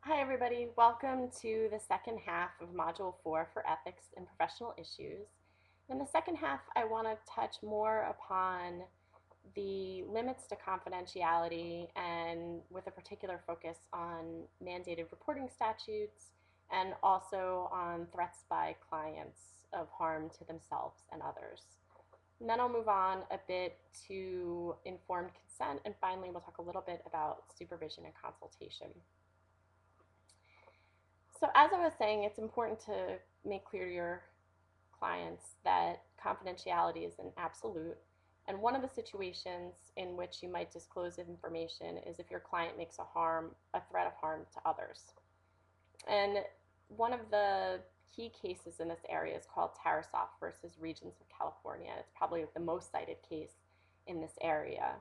Hi everybody, welcome to the second half of Module 4 for Ethics and Professional Issues. In the second half, I want to touch more upon the limits to confidentiality and with a particular focus on mandated reporting statutes and also on threats by clients of harm to themselves and others. And then I'll move on a bit to informed consent, and finally we'll talk a little bit about supervision and consultation. So as I was saying, it's important to make clear to your clients that confidentiality is an absolute. And one of the situations in which you might disclose information is if your client makes a threat of harm to others. And one of the key cases in this area is called Tarasoff versus Regions of California. It's probably the most cited case in this area.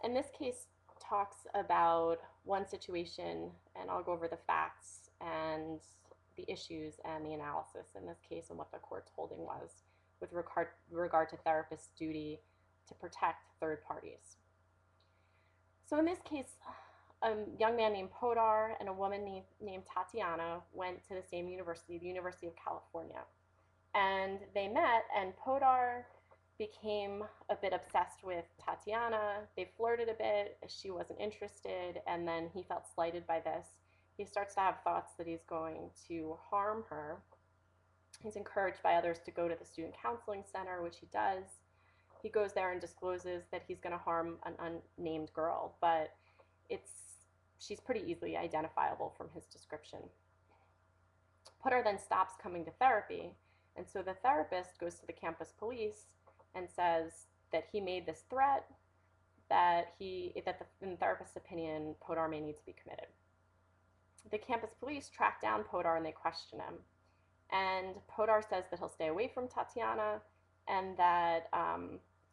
And this case talks about one situation, and I'll go over the facts and the issues and the analysis in this case and what the court's holding was with regard to therapists' duty to protect third parties. So in this case, a young man named Podar and a woman named Tatiana went to the same university, the University of California. And they met, and Podar became a bit obsessed with Tatiana. They flirted a bit. She wasn't interested, and then he felt slighted by this. He starts to have thoughts that he's going to harm her. He's encouraged by others to go to the student counseling center, which he does. He goes there and discloses that he's going to harm an unnamed girl, but she's pretty easily identifiable from his description. Putter then stops coming to therapy, and so the therapist goes to the campus police and says that he made this threat, that in the therapist's opinion, Podar may need to be committed. The campus police track down Podar and they question him. And Podar says that he'll stay away from Tatiana and that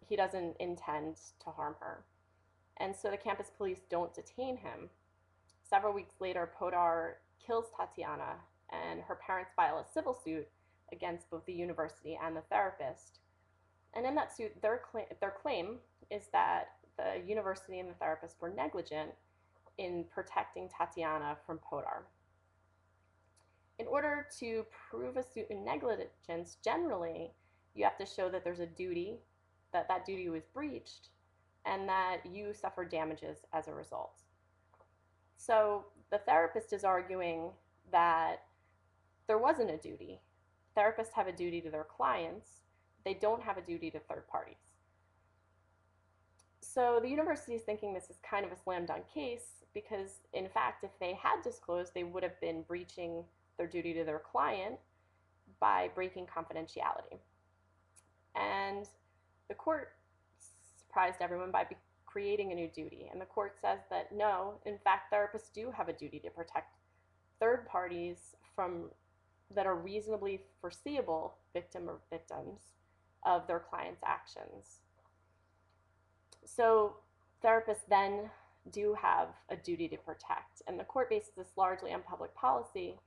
he doesn't intend to harm her. And so the campus police don't detain him. Several weeks later, Podar kills Tatiana, and her parents file a civil suit against both the university and the therapist. And in that suit, their claim is that the university and the therapist were negligent in protecting Tatiana from Podar. In order to prove a suit in negligence, generally, you have to show that there's a duty, that duty was breached, and that you suffered damages as a result. So the therapist is arguing that there wasn't a duty. Therapists have a duty to their clients. They don't have a duty to third parties. So the university is thinking this is kind of a slam dunk case because, in fact, if they had disclosed, they would have been breaching their duty to their client by breaking confidentiality. And the court surprised everyone by creating a new duty. And the court says that no, in fact, therapists do have a duty to protect third parties that are reasonably foreseeable victims of their clients' actions. So therapists then do have a duty to protect. And the court bases this largely on public policy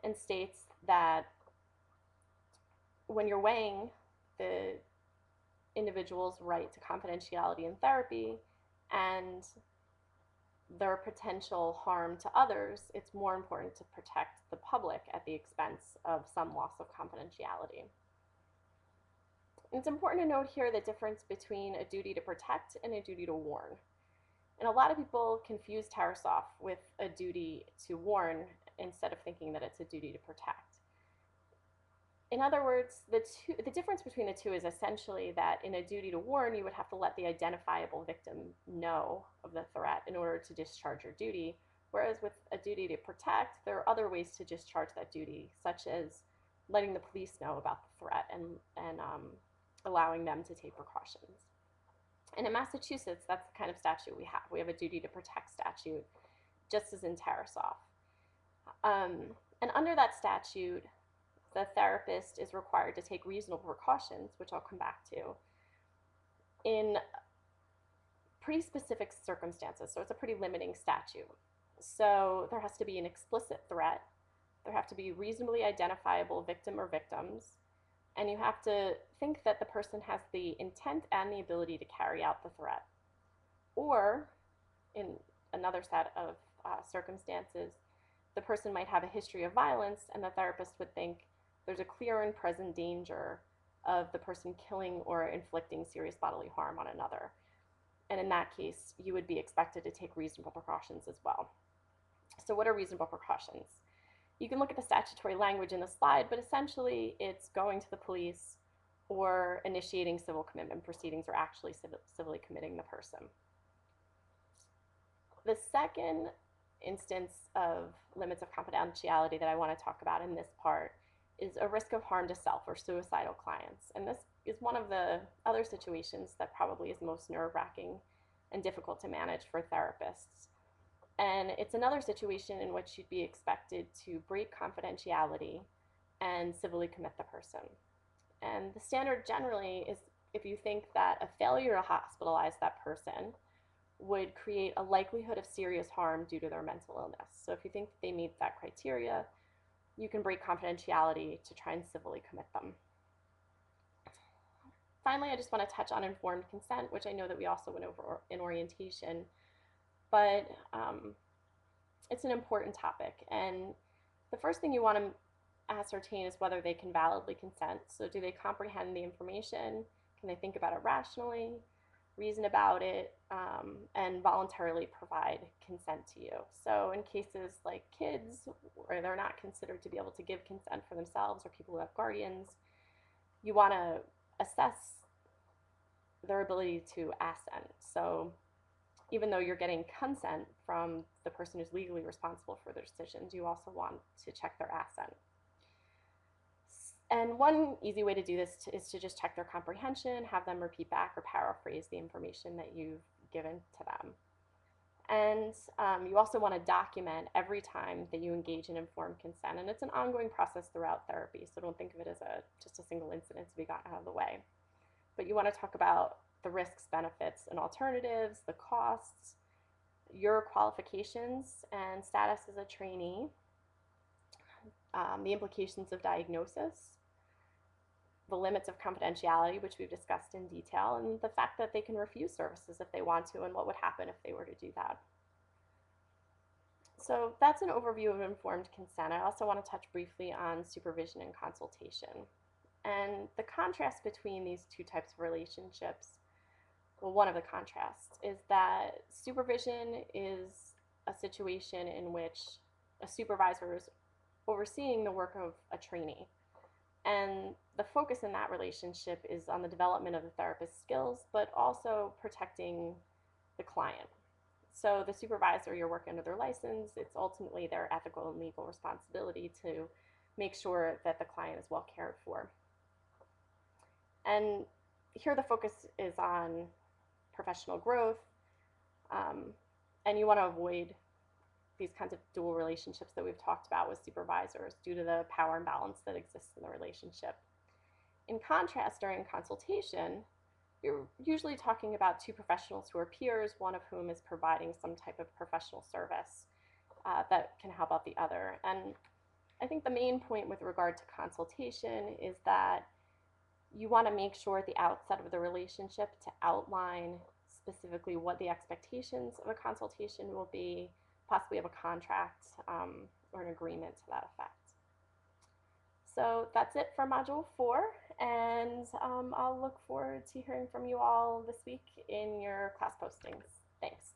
and states that when you're weighing the individual's right to confidentiality in therapy and their potential harm to others, it's more important to protect the public at the expense of some loss of confidentiality. It's important to note here the difference between a duty to protect and a duty to warn. And a lot of people confuse Tarasoff with a duty to warn instead of thinking that it's a duty to protect. In other words, the difference between the two is essentially that in a duty to warn, you would have to let the identifiable victim know of the threat in order to discharge your duty, whereas with a duty to protect, there are other ways to discharge that duty, such as letting the police know about the threat and allowing them to take precautions. And in Massachusetts, that's the kind of statute we have. We have a duty to protect statute, just as in Tarasoff. And under that statute, the therapist is required to take reasonable precautions, which I'll come back to, in pretty specific circumstances. So it's a pretty limiting statute. So there has to be an explicit threat. There have to be reasonably identifiable victim or victims. And you have to think that the person has the intent and the ability to carry out the threat. Or, in another set of circumstances, the person might have a history of violence, and the therapist would think there's a clear and present danger of the person killing or inflicting serious bodily harm on another. And in that case, you would be expected to take reasonable precautions as well. So what are reasonable precautions? You can look at the statutory language in the slide, but essentially it's going to the police or initiating civil commitment proceedings or actually civilly committing the person. The second instance of limits of confidentiality that I want to talk about in this part is a risk of harm to self or suicidal clients. And this is one of the other situations that probably is most nerve-wracking and difficult to manage for therapists. And it's another situation in which you'd be expected to break confidentiality and civilly commit the person. And the standard generally is if you think that a failure to hospitalize that person would create a likelihood of serious harm due to their mental illness. So if you think they meet that criteria, you can break confidentiality to try and civilly commit them. Finally, I just want to touch on informed consent, which I know that we also went over in orientation, but it's an important topic. And the first thing you want to ascertain is whether they can validly consent. So do they comprehend the information? Can they think about it rationally, reason about it, and voluntarily provide consent to you? So in cases like kids, where they're not considered to be able to give consent for themselves, or people who have guardians, you want to assess their ability to assent. So even though you're getting consent from the person who's legally responsible for their decisions, you also want to check their assent. And one easy way to do this is to just check their comprehension, have them repeat back or paraphrase the information that you've given to them. And you also want to document every time that you engage in informed consent. And it's an ongoing process throughout therapy, so don't think of it as just a single incident to be gotten out of the way. But you want to talk about the risks, benefits, and alternatives, the costs, your qualifications and status as a trainee, the implications of diagnosis, the limits of confidentiality, which we've discussed in detail, and the fact that they can refuse services if they want to, and what would happen if they were to do that. So that's an overview of informed consent. I also want to touch briefly on supervision and consultation. And the contrast between these two types of relationships, well, one of the contrasts is that supervision is a situation in which a supervisor is overseeing the work of a trainee. And the focus in that relationship is on the development of the therapist's skills, but also protecting the client. So the supervisor, you're working under their license, it's ultimately their ethical and legal responsibility to make sure that the client is well cared for. And here the focus is on professional growth, and you want to avoid these kinds of dual relationships that we've talked about with supervisors due to the power imbalance that exists in the relationship. In contrast, during consultation, you're usually talking about two professionals who are peers, one of whom is providing some type of professional service that can help out the other. And I think the main point with regard to consultation is that you want to make sure at the outset of the relationship to outline specifically what the expectations of a consultation will be, possibly have a contract or an agreement to that effect. So that's it for Module 4, and I'll look forward to hearing from you all this week in your class postings. Thanks.